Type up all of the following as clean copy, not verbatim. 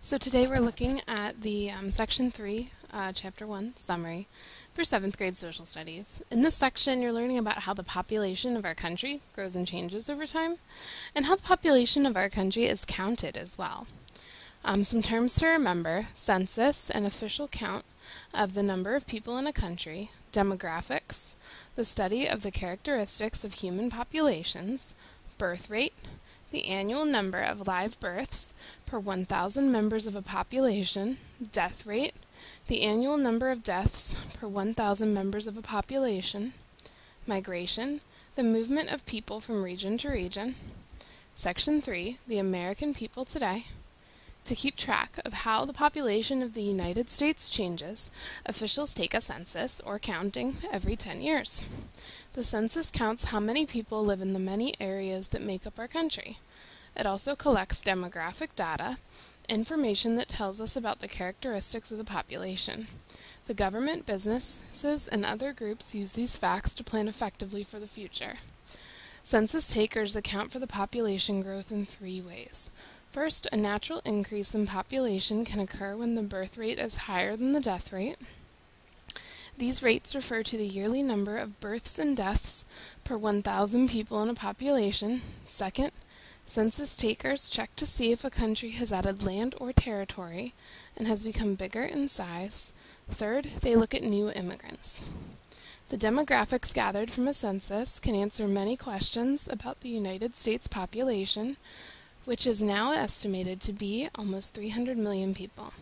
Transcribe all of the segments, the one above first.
So today we're looking at the Section 3, Chapter 1 summary for 7th grade social studies. In this section, you're learning about how the population of our country grows and changes over time, and how the population of our country is counted as well. Some terms to remember: census, an official count of the number of people in a country; demographics, the study of the characteristics of human populations; birth rate, the annual number of live births per 1,000 members of a population; death rate, the annual number of deaths per 1,000 members of a population; migration, the movement of people from region to region. Section 3, the American people today. To keep track of how the population of the United States changes, officials take a census, or counting, every 10 years. The census counts how many people live in the many areas that make up our country. It also collects demographic data, information that tells us about the characteristics of the population. The government, businesses, and other groups use these facts to plan effectively for the future. Census takers account for the population growth in 3 ways. First, a natural increase in population can occur when the birth rate is higher than the death rate. These rates refer to the yearly number of births and deaths per 1,000 people in a population. Second, census takers check to see if a country has added land or territory and has become bigger in size. Third, they look at new immigrants. The demographics gathered from a census can answer many questions about the United States population, which is now estimated to be almost 300 million people.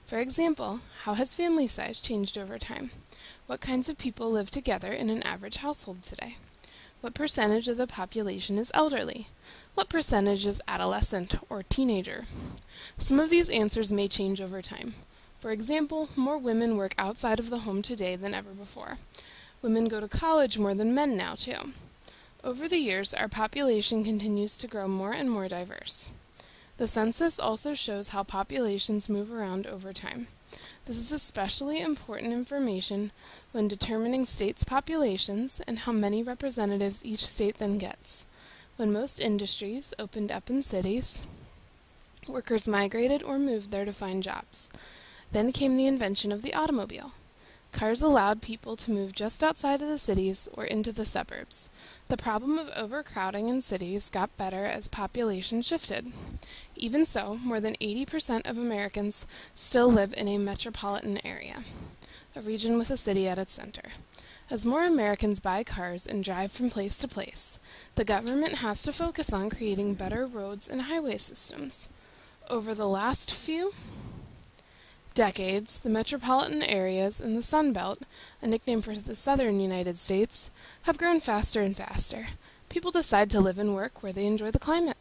For example, how has family size changed over time? What kinds of people live together in an average household today? What percentage of the population is elderly? What percentage is adolescent or teenager? Some of these answers may change over time. For example, more women work outside of the home today than ever before. Women go to college more than men now, too. Over the years, our population continues to grow more and more diverse. The census also shows how populations move around over time. This is especially important information when determining states' populations and how many representatives each state then gets. When most industries opened up in cities, workers migrated or moved there to find jobs. Then came the invention of the automobile. Cars allowed people to move just outside of the cities or into the suburbs. The problem of overcrowding in cities got better as population shifted. Even so, more than 80% of Americans still live in a metropolitan area, a region with a city at its center. As more Americans buy cars and drive from place to place, the government has to focus on creating better roads and highway systems. Over the last few decades, the metropolitan areas in the Sun Belt, a nickname for the southern United States, have grown faster and faster. People decide to live and work where they enjoy the climate.